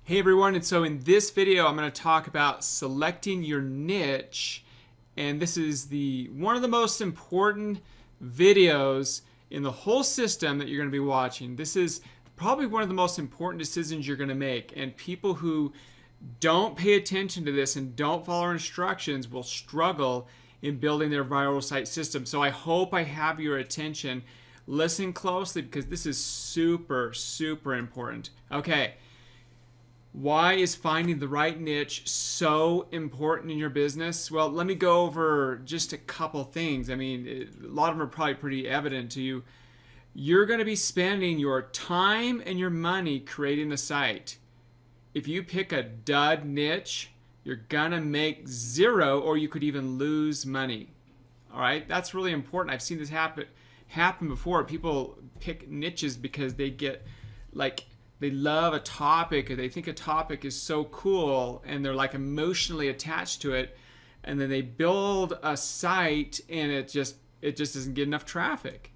Hey everyone, and so in this video I'm going to talk about selecting your niche, and this is one of the most important videos in the whole system that you're going to be watching. This is probably one of the most important decisions you're going to make, and people who don't pay attention to this and don't follow instructions will struggle in building their viral site system. So I hope I have your attention. Listen closely because this is super important. Okay. Why is finding the right niche so important in your business? Well, let me go over just a couple things. I mean, a lot of them are probably pretty evident to you. You're going to be spending your time and your money creating the site. If you pick a dud niche, you're going to make zero, or you could even lose money. All right, that's really important. I've seen this happen before. People pick niches because they get they love a topic, or they think a topic is so cool and they're like emotionally attached to it, and then they build a site and it just doesn't get enough traffic.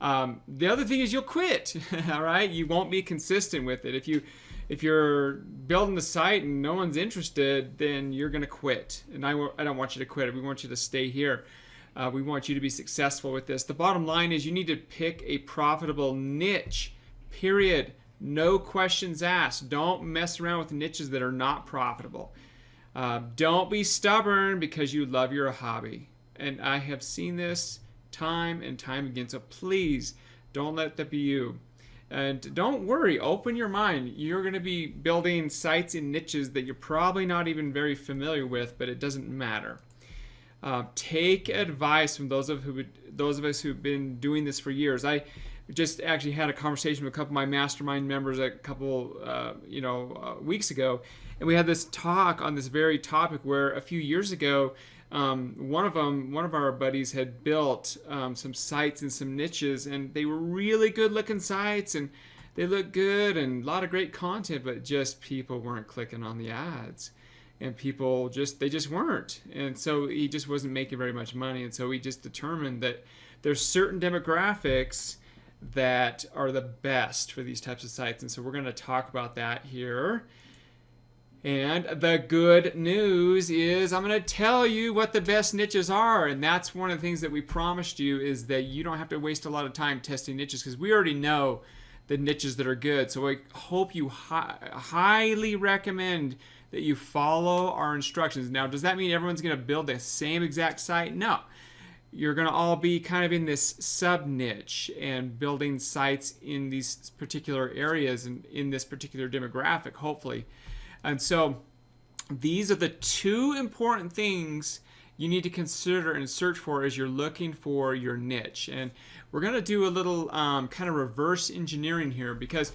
The other thing is you'll quit. All right, you won't be consistent with it. If you're building the site and no one's interested, then you're going to quit. And I don't want you to quit. We want you to stay here. We want you to be successful with this. The bottom line is you need to pick a profitable niche, period. No questions asked. Don't mess around with niches that are not profitable. Don't be stubborn because you love your hobby. And I have seen this time and time again. So please don't let that be you. And don't worry. Open your mind. You're going to be building sites in niches that you're probably not even very familiar with, but it doesn't matter. Take advice from those of us who've been doing this for years. I just actually had a conversation with a couple of my mastermind members a couple weeks ago, and we had this talk on this very topic where a few years ago one of our buddies had built some sites and some niches, and they were really good looking sites and they looked good and a lot of great content, but just people weren't clicking on the ads, and people just weren't, and so he just wasn't making very much money. And so we just determined that there's certain demographics that are the best for these types of sites, and so we're going to talk about that here. And the good news is I'm going to tell you what the best niches are, and that's one of the things that we promised you, is that you don't have to waste a lot of time testing niches, because we already know the niches that are good. So I hope you highly recommend that you follow our instructions. Now, does that mean everyone's going to build the same exact site? No. You're going to all be kind of in this sub niche and building sites in these particular areas and in this particular demographic, hopefully. And so these are the two important things you need to consider and search for as you're looking for your niche. And we're going to do a little kind of reverse engineering here, because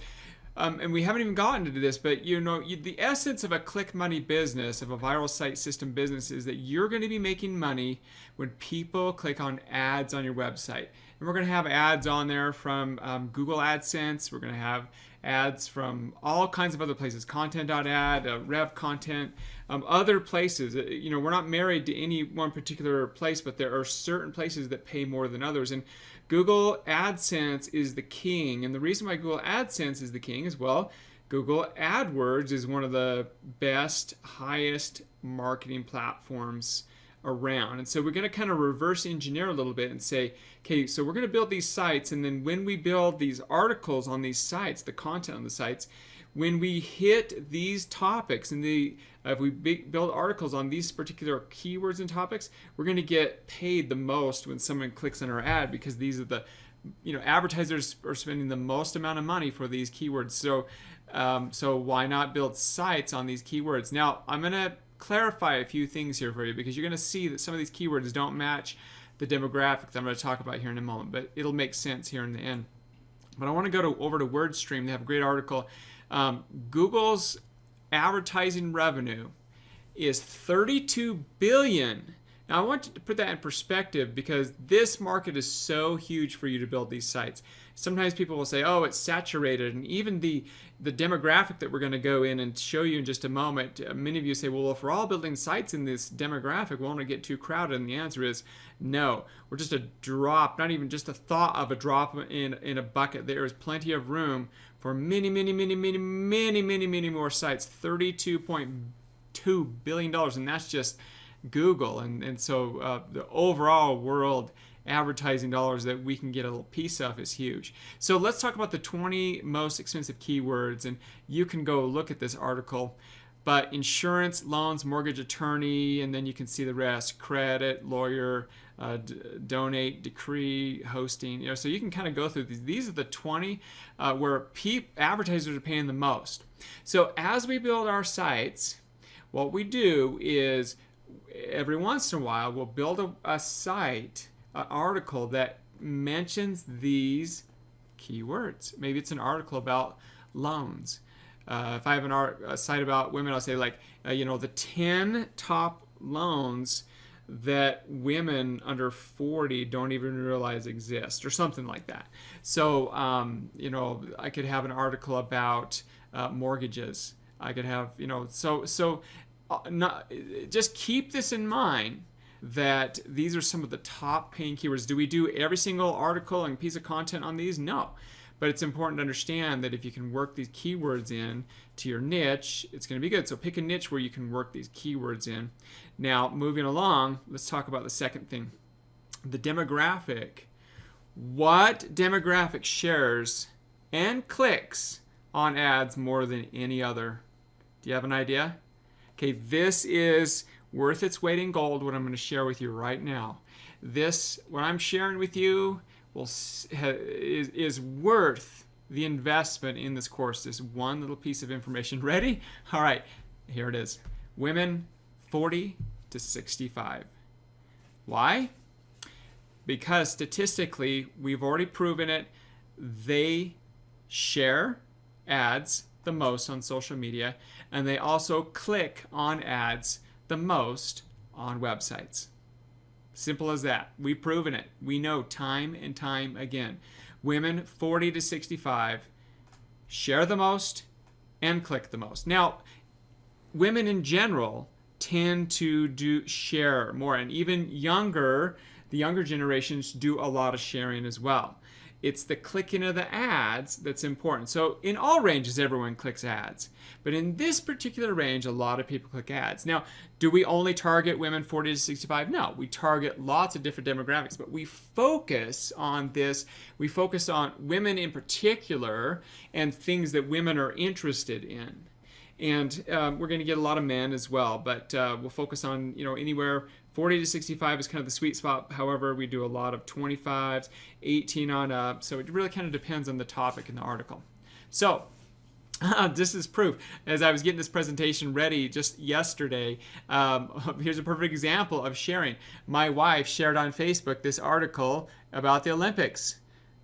and we haven't even gotten into this, but the essence of a click money business, of a viral site system business, is that you're going to be making money when people click on ads on your website. And we're going to have ads on there from Google AdSense. We're going to have ads from all kinds of other places, content.ad, Rev Content, other places. We're not married to any one particular place, but there are certain places that pay more than others. And Google AdSense is the king. And the reason why Google AdSense is the king is, well, Google AdWords is one of the best, highest marketing platforms around. And so we're going to kind of reverse engineer a little bit and say, okay, so we're going to build these sites, and then when we build these articles on these sites, the content on the sites, when we hit these topics, and if we build articles on these particular keywords and topics, we're going to get paid the most when someone clicks on our ad, because these are the advertisers are spending the most amount of money for these keywords. So why not build sites on these keywords? Now, I'm going to clarify a few things here for you, because you're going to see that some of these keywords don't match the demographic that I'm going to talk about here in a moment, but it'll make sense here in the end. But I want to go over to WordStream. They have a great article. Google's advertising revenue is $32 billion. Now, I want you to put that in perspective, because this market is so huge for you to build these sites. Sometimes people will say, oh, it's saturated. And even the demographic that we're going to go in and show you in just a moment, many of you say, well, if we're all building sites in this demographic, won't it get too crowded? And the answer is no. We're just a drop, not even just a thought of a drop in a bucket. There is plenty of room for many, many, many, many, many, many, many more sites. $32.2 billion, and that's just Google. And so the overall world advertising dollars that we can get a little piece of is huge. So let's talk about the 20 most expensive keywords, and you can go look at this article. But insurance, loans, mortgage, attorney, and then you can see the rest: credit, lawyer, donate, decree, hosting. So you can kind of go through these. These are the 20 where advertisers are paying the most. So as we build our sites, what we do is every once in a while we'll build a site, an article that mentions these keywords. Maybe it's an article about loans. If I have a site about women, I'll say the 10 top loans that women under 40 don't even realize exist, or something like that. So, I could have an article about mortgages. I could have, just keep this in mind, that these are some of the top paying keywords. Do we do every single article and piece of content on these? No. But it's important to understand that if you can work these keywords in to your niche, it's going to be good. So pick a niche where you can work these keywords in. Now, moving along, let's talk about the second thing, the demographic. What demographic shares and clicks on ads more than any other? Do you have an idea? Okay, this is worth its weight in gold, what I'm going to share with you right now. What I'm sharing with you is worth the investment in this course, this one little piece of information. Ready? All right, here it is. Women 40 to 65. Why? Because statistically, we've already proven it, they share ads the most on social media, and they also click on ads the most on websites. Simple as that. We've proven it. We know time and time again. Women 40 to 65 share the most and click the most. Now, women in general tend to share more, and even the younger generations do a lot of sharing as well. It's the clicking of the ads that's important. So in all ranges, everyone clicks ads. But in this particular range, a lot of people click ads. Now, do we only target women 40 to 65? No, we target lots of different demographics, but we focus on this. We focus on women in particular and things that women are interested in. And we're going to get a lot of men as well, but we'll focus on, anywhere 40 to 65 is kind of the sweet spot. However, we do a lot of 25s, 18 on up. So it really kind of depends on the topic in the article. So this is proof. As I was getting this presentation ready just yesterday, here's a perfect example of sharing. My wife shared on Facebook this article about the Olympics.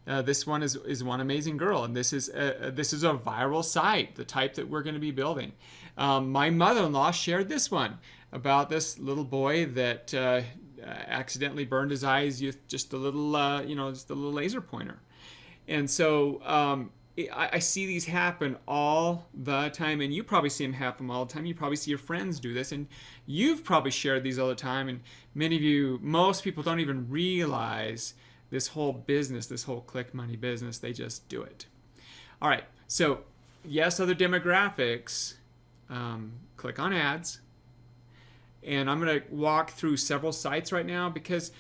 This one is One Amazing Girl, and this is a viral site, the type that we're going to be building. My mother-in-law shared this one about this little boy that accidentally burned his eyes with just a little, just a little laser pointer. And so I see these happen all the time, and you probably see them happen all the time. You probably see your friends do this, and you've probably shared these all the time. And most people don't even realize this whole business, this whole click money business. They just do it. All right, so yes, other demographics, click on ads. And I'm going to walk through several sites right now because,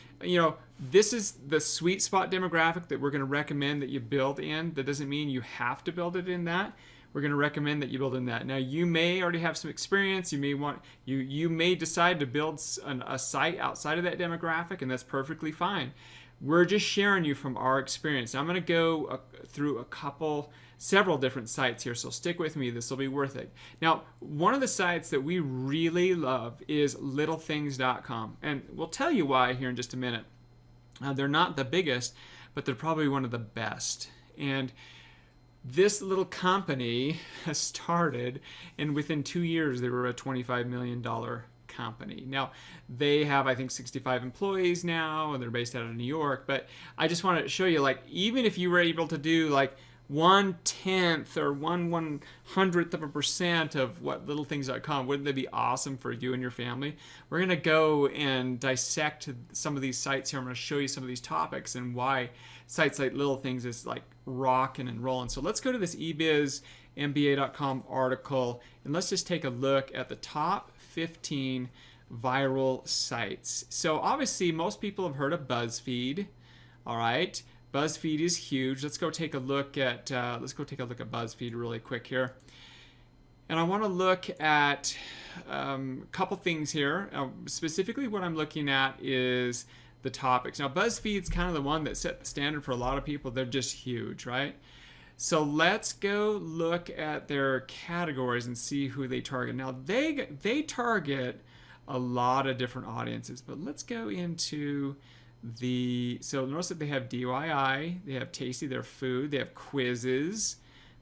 this is the sweet spot demographic that we're going to recommend that you build in. That doesn't mean you have to build it in that. We're going to recommend that you build in that. Now, you may already have some experience. You may decide to build a site outside of that demographic, and that's perfectly fine. We're just sharing you from our experience. I'm going to go through several different sites here, so stick with me. This will be worth it. Now, one of the sites that we really love is littlethings.com, and we'll tell you why here in just a minute. They're not the biggest, but they're probably one of the best. And this little company has started, and within 2 years, they were a $25 million company. Now, they have, I think, 65 employees now, and they're based out of New York. But I just want to show you, even if you were able to do 1/10 or 1/100% of what littlethings.com, wouldn't that be awesome for you and your family? We're going to go and dissect some of these sites here. I'm going to show you some of these topics and why sites like Little Things is like rocking and rolling. So let's go to this ebizmba.com article and let's just take a look at the top 15 viral sites. So obviously most people have heard of BuzzFeed. All right, BuzzFeed is huge. Let's go take a look at BuzzFeed really quick here. And I want to look at a couple things here. Specifically, what I'm looking at is the topics. Now, BuzzFeed's kind of the one that set the standard for a lot of people. They're just huge, right? So let's go look at their categories and see who they target. Now, they target a lot of different audiences, but let's go into so notice that they have DIY, they have tasty, their food, they have quizzes,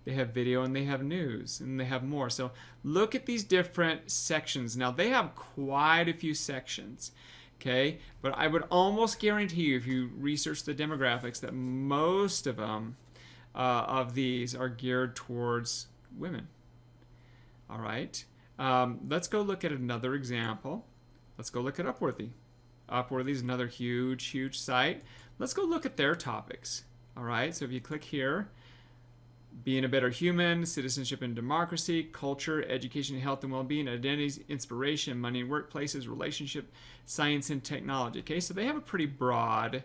they have video, and they have news, and they have more. So look at these different sections. Now they have quite a few sections, okay? But I would almost guarantee you, if you research the demographics, that most of them, of these, are geared towards women. All right. Let's go look at another example. Let's go look at Upworthy. Upworthy is another huge site. Let's go look at their topics. All right. So if you click here, being a better human, citizenship and democracy, culture, education, health and well-being, identities, inspiration, money and workplaces, relationship, science and technology. Okay, so they have a pretty broad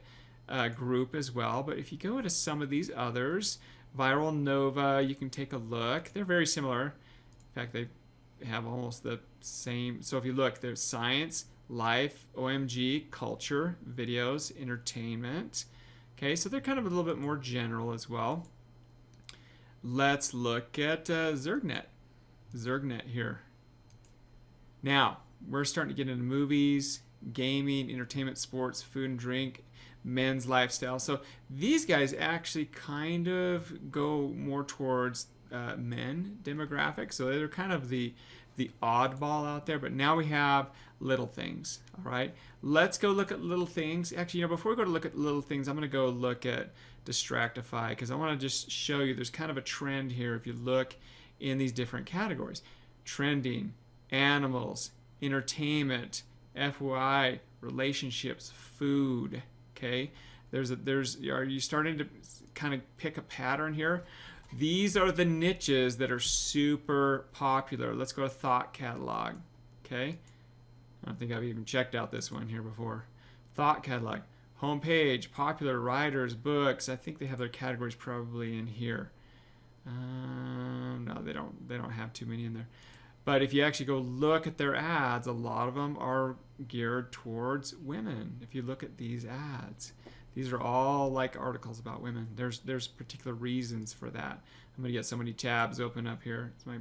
group as well. But if you go to some of these others, Viral Nova, you can take a look. They're very similar. In fact, they have almost the same. So if you look, there's science, life, OMG, culture, videos, entertainment. Okay, so they're kind of a little bit more general as well. Let's look at Zergnet. Zergnet here. Now, we're starting to get into movies, gaming, entertainment, sports, food and drink, men's lifestyle. So these guys actually kind of go more towards men demographic. So they're kind of the oddball out there. But now we have Little Things. All right. Let's go look at Little Things. Actually, before we go to look at Little Things, I'm going to go look at Distractify, because I want to just show you there's kind of a trend here. If you look in these different categories, trending, animals, entertainment, FYI, relationships, food. Okay, are you starting to kind of pick a pattern here? These are the niches that are super popular. Let's go to Thought Catalog. Okay, I don't think I've even checked out this one here before. Thought Catalog. Homepage, popular writers, books. I think they have their categories probably in here. No, they don't have too many in there. But if you actually go look at their ads, a lot of them are geared towards women. If you look at these ads, these are all like articles about women. There's particular reasons for that. I'm gonna get so many tabs open up here. It's my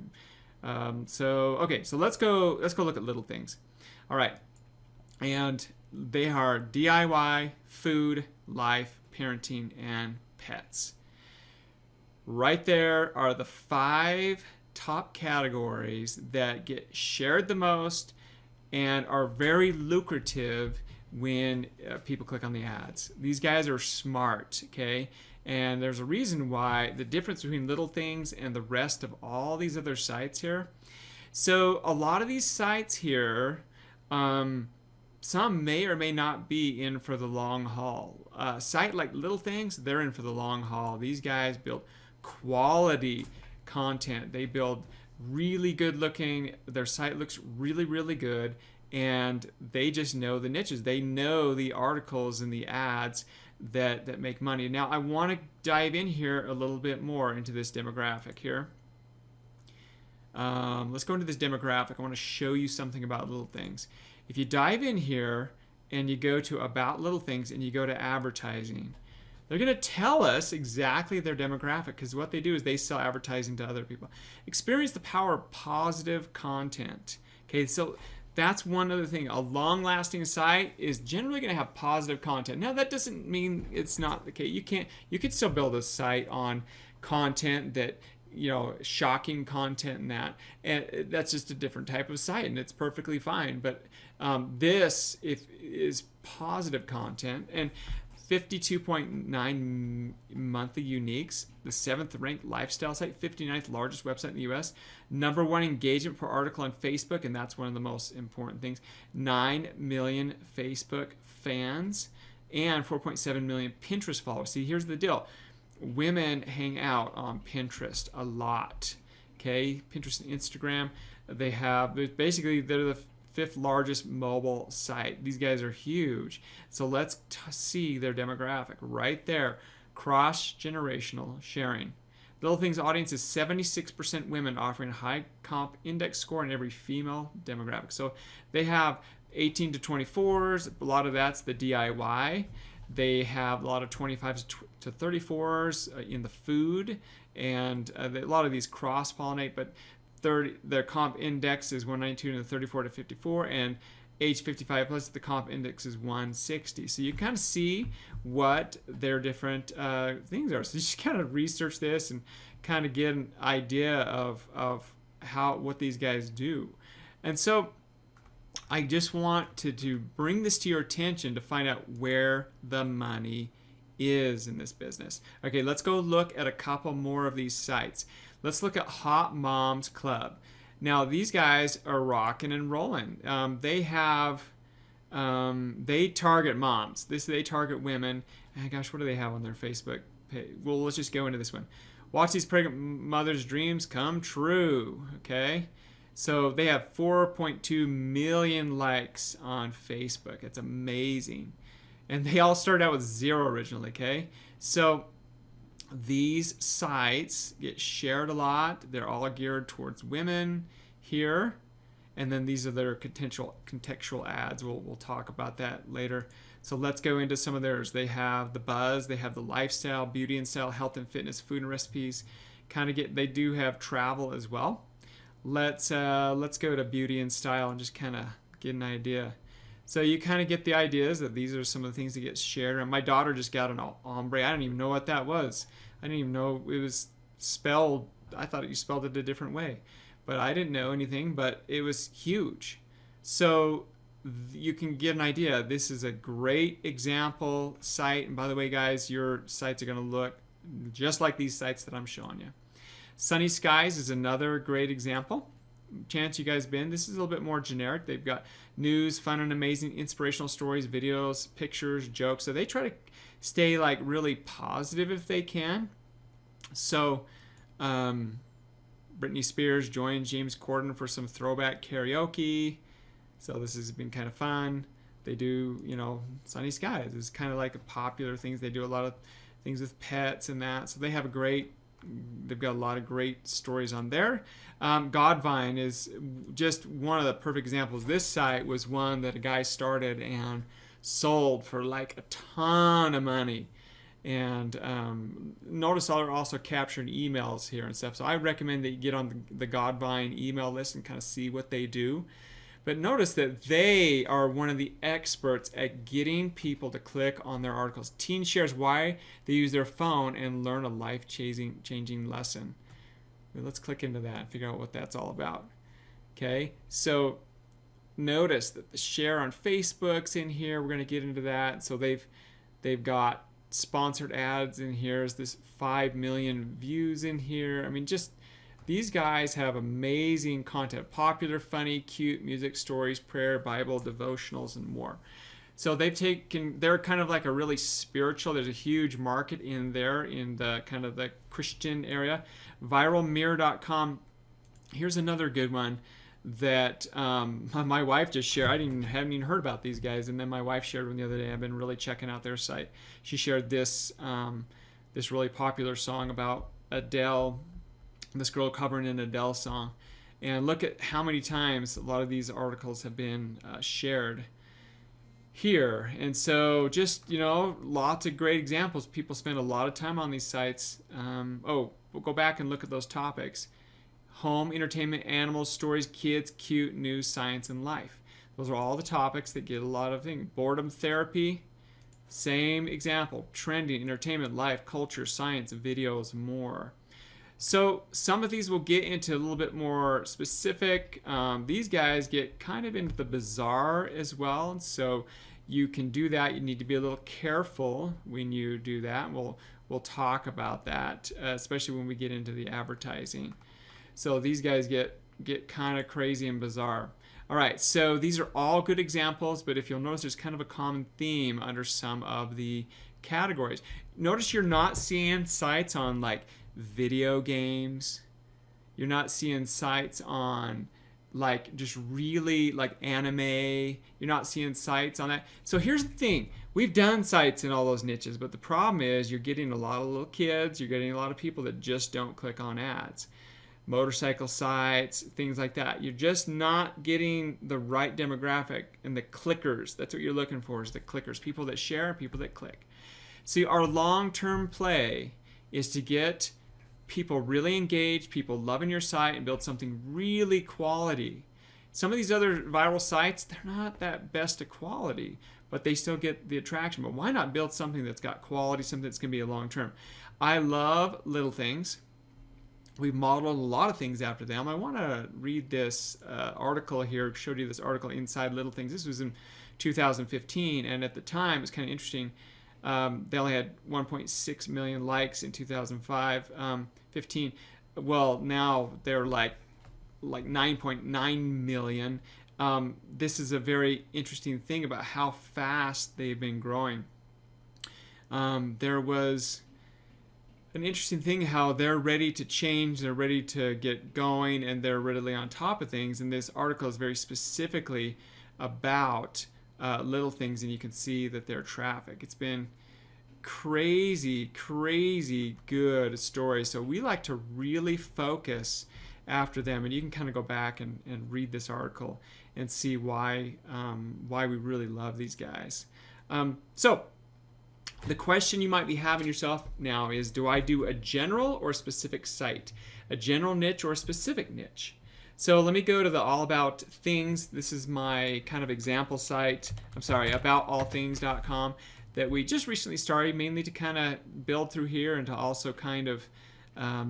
okay. So let's go look at Little Things. All right, and they are DIY, food, life, parenting, and pets. Right there are the 5 top categories that get shared the most and are very lucrative when people click on the ads. These guys are smart, okay? And there's a reason why the difference between Little Things and the rest of all these other sites here. So a lot of these sites here, some may or may not be in for the long haul. A site like Little Things, they're in for the long haul. These guys build quality content. They build really good looking, their site looks really good, and they just know the niches. They know the articles and the ads that make money. Now I want to dive in here a little bit more into this demographic here. Let's go into this demographic. I want to show you something about Little Things. If you dive in here and you go to About Little Things and you go to advertising, they're going to tell us exactly their demographic, because what they do is they sell advertising to other people. Experience the power of positive content. Okay, so that's one other thing. A long-lasting site is generally going to have positive content. Now that doesn't mean it's not the case. You could still build a site on content that, shocking content and that's just a different type of site, and it's perfectly fine. But this is positive content, and 52.9 monthly uniques, the 7th ranked lifestyle site, 59th largest website in the US, #1 engagement per article on Facebook, and that's one of the most important things. 9 million Facebook fans, and 4.7 million Pinterest followers. See, here's the deal. Women hang out on Pinterest a lot. Okay, Pinterest and Instagram, they're the fifth largest mobile site. These guys are huge. So let's see their demographic right there. Cross-generational sharing. Little Things audience is 76% women, offering a high comp index score in every female demographic. So they have 18 to 24s. A lot of that's the DIY. They have a lot of 25s to 34s in the food, and a lot of these cross-pollinate, but their comp index is 192 in the 34 to 54, and age 55 plus, the comp index is 160. So you kind of see what their different things are. So you just kind of research this and kind of get an idea of what these guys do. And so I just want to bring this to your attention to find out where the money is in this business. Okay, let's go look at a couple more of these sites. Let's look at Hot Moms Club. Now these guys are rocking and rolling. They target moms. They target women. And gosh, what do they have on their Facebook page? Well, let's just go into this one. Watch these pregnant mothers' dreams come true. Okay, so they have 4.2 million likes on Facebook. It's amazing, and they all started out with 0 originally. Okay, so these sites get shared a lot. They're all geared towards women here. And then these are their contextual ads. We'll talk about that later. So let's go into some of theirs. They have the buzz, they have the lifestyle, beauty and style, health and fitness, food and recipes. They do have travel as well. Let's go to beauty and style and just kind of get an idea. So you kind of get the ideas that these are some of the things that get shared. And my daughter just got an ombre. I didn't even know what that was. I didn't even know it was spelled. I thought you spelled it a different way. But I didn't know anything, but it was huge. So you can get an idea. This is a great example site. And by the way, guys, your sites are going to look just like these sites that I'm showing you. Sunny Skies is another great example. Chance you guys been. This is a little bit more generic. They've got news, fun and amazing, inspirational stories, videos, pictures, jokes. So they try to stay like really positive if they can. So Britney Spears joined James Corden for some throwback karaoke. So this has been kind of fun. They do, Sunny Skies is kind of like a popular things. They do a lot of things with pets and that. So they've got a lot of great stories on there. Godvine is just one of the perfect examples. This site was one that a guy started and sold for like a ton of money. And notice they're also capturing emails here and stuff. So I recommend that you get on the Godvine email list and kind of see what they do. But notice that they are one of the experts at getting people to click on their articles. Teen shares why they use their phone and learn a life-changing lesson. Well, let's click into that and figure out what that's all about. Okay, so notice that the share on Facebook's in here. We're going to get into that. So they've got sponsored ads in here. There's this 5 million views in here. I mean, just these guys have amazing content. Popular, funny, cute music, stories, prayer, Bible, devotionals, and more. So they're kind of like a really spiritual, there's a huge market in there in the kind of the Christian area. Viralmirror.com. Here's another good one that my wife just shared. I haven't even heard about these guys, and then my wife shared one the other day. I've been really checking out their site. She shared this really popular song about Adele, this girl covering an Adele song, and look at how many times a lot of these articles have been shared here. And so just lots of great examples. People spend a lot of time on these sites. We'll go back and look at those topics. Home, entertainment, animals, stories, kids, cute, news, science, and life. Those are all the topics that get a lot of things. Boredom therapy, same example. Trending, entertainment, life, culture, science, videos, more. So some of these will get into a little bit more specific. These guys get kind of into the bizarre as well. So you can do that. You need to be a little careful when you do that. We'll talk about that, especially when we get into the advertising. So these guys get kind of crazy and bizarre. All right, so these are all good examples, but if you'll notice, there's kind of a common theme under some of the categories. Notice you're not seeing sites on like video games. You're not seeing sites on like just really like anime. You're not seeing sites on that. So here's the thing. We've done sites in all those niches, but the problem is you're getting a lot of little kids. You're getting a lot of people that just don't click on ads. Motorcycle sites, things like that. You're just not getting the right demographic and the clickers. That's what you're looking for, is the clickers. People that share, people that click. See, our long-term play is to get people really engaged, people loving your site, and build something really quality. Some of these other viral sites, they're not that best of quality, but they still get the attraction. But why not build something that's got quality, something that's going to be a long-term? I love Little Things. We've modeled a lot of things after them. I want to read this article here, showed you this article inside Little Things. This was in 2015, and at the time, it's kind of interesting. They only had 1.6 million likes in 2015. Well, now they're like 9.9 million. This is a very interesting thing about how fast they've been growing. There was an interesting thing how they're ready to change, they're ready to get going, and they're readily on top of things. And this article is very specifically about Little Things, and you can see that their traffic. It's been crazy good story. So we like to really focus after them, and you can kind of go back and read this article and see why we really love these guys. So the question you might be having yourself now is, do I do a general or a specific site? A general niche or a specific niche? So let me go to the All About Things. This is my kind of example site. I'm sorry, aboutallthings.com, that we just recently started, mainly to kind of build through here and to also kind of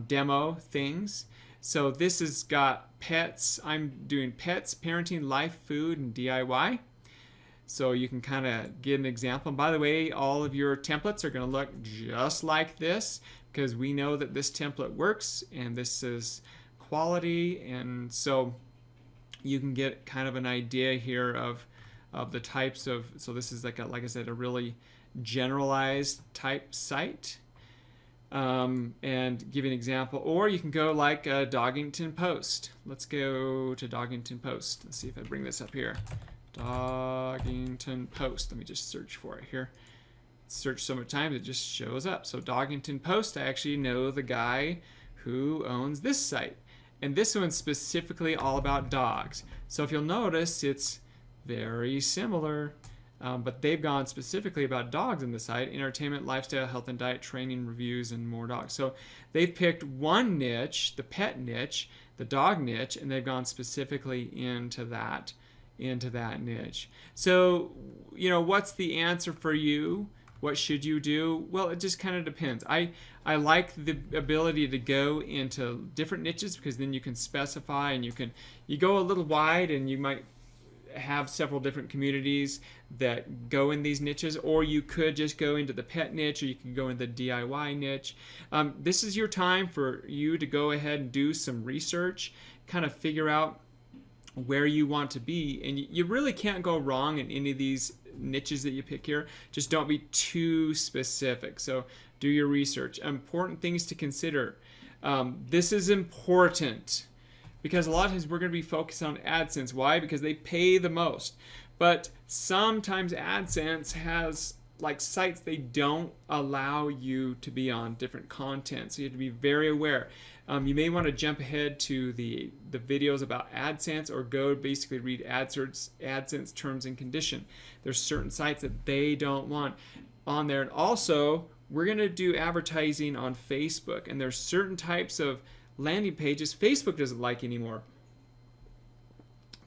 demo things. So this has got pets. I'm doing pets, parenting, life, food, and DIY. So you can kind of get an example. And by the way, all of your templates are going to look just like this, because we know that this template works and this is quality. And so you can get kind of an idea here of the types of, so this is like I said, a really generalized type site. And give you an example. Or you can go like Doggington Post. Let's go to Doggington Post. Let's see if I bring this up here. Doggington Post. Let me just search for it here. Search so many times it just shows up. So Doggington Post, I actually know the guy who owns this site. And this one's specifically all about dogs. So if you'll notice, it's very similar. But they've gone specifically about dogs in the site: entertainment, lifestyle, health and diet, training, reviews, and more dogs. So they've picked one niche, the pet niche, the dog niche, and they've gone specifically into that niche. So, you know, what's the answer for you? What should you do? Well, it just kind of depends. I like the ability to go into different niches, because then you can specify and you go a little wide, and you might have several different communities that go in these niches, or you could just go into the pet niche, or you can go into the DIY niche. This is your time for you to go ahead and do some research, kind of figure out where you want to be, and you really can't go wrong in any of these niches that you pick here. Just don't be too specific. So do your research. Important things to consider. This is important, because a lot of times we're going to be focused on AdSense. Why? Because they pay the most. But sometimes AdSense has like sites they don't allow you to be on different content. So you have to be very aware. You may want to jump ahead to the videos about AdSense, or go basically read AdSense terms and condition. There's certain sites that they don't want on there. And also, we're going to do advertising on Facebook, and there's certain types of landing pages Facebook doesn't like anymore.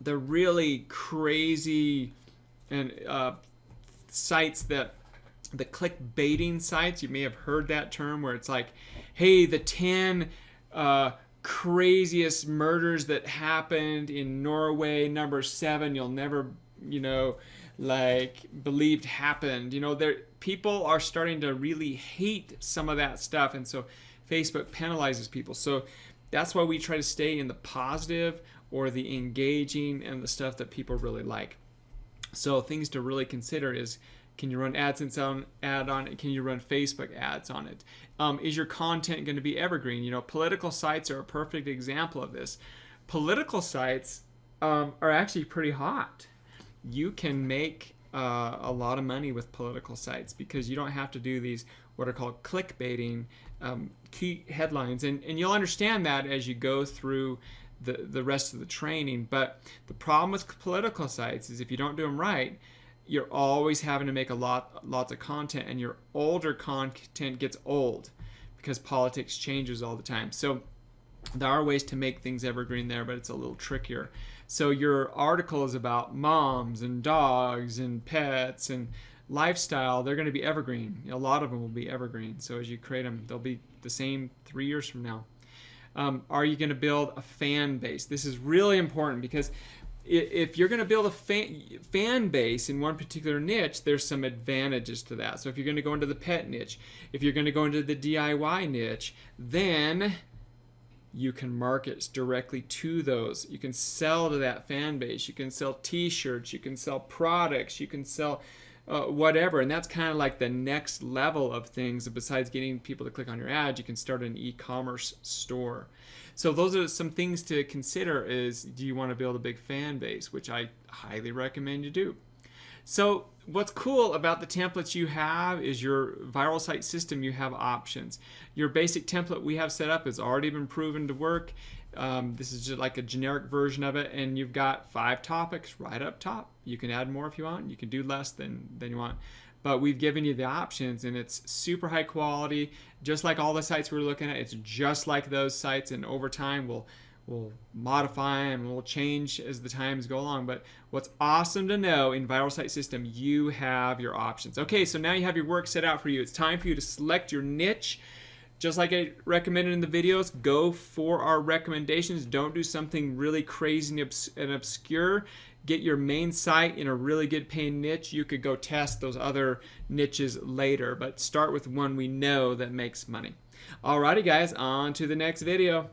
The really crazy and sites that the clickbaiting sites, you may have heard that term, where it's like, hey, the 10 craziest murders that happened in Norway, number 7 you'll never, believed happened. People are starting to really hate some of that stuff, and so Facebook penalizes people. So That's why we try to stay in the positive or the engaging and the stuff that people really like. So things to really consider is, can you run AdSense ad on it? Can you run Facebook ads on it? Is your content going to be evergreen? You know, political sites are a perfect example of this. Political sites are actually pretty hot. You can make a lot of money with political sites because you don't have to do these what are called clickbaiting key headlines, and you'll understand that as you go through the rest of the training. But the problem with political sites is if you don't do them right, you're always having to make lots of content, and your older content gets old because politics changes all the time. So there are ways to make things evergreen there, but it's a little trickier. So your article is about moms and dogs and pets and lifestyle. They're going to be evergreen. A lot of them will be evergreen. So as you create them, they'll be the same 3 years from now. Are you going to build a fan base? This is really important because if you're going to build a fan base in one particular niche, there's some advantages to that. So if you're going to go into the pet niche, if you're going to go into the DIY niche, then you can market directly to those. You can sell to that fan base. You can sell t-shirts. You can sell products. You can sell whatever. And that's kind of like the next level of things. Besides getting people to click on your ad, you can start an e-commerce store. So those are some things to consider. Is, do you want to build a big fan base, which I highly recommend you do. So what's cool about the templates you have is your viral site system, you have options. Your basic template we have set up has already been proven to work. This is just like a generic version of it, and you've got 5 topics right up top. You can add more if you want. You can do less than you want. But we've given you the options, and it's super high quality. Just like all the sites we're looking at, it's just like those sites, and over time we'll modify and we'll change as the times go along. But what's awesome to know, in Viral Site System, you have your options. Okay, so now you have your work set out for you. It's time for you to select your niche. Just like I recommended in the videos, go for our recommendations. Don't do something really crazy and obscure. Get your main site in a really good paying niche. You could go test those other niches later, but start with one we know that makes money. Alrighty guys, on to the next video.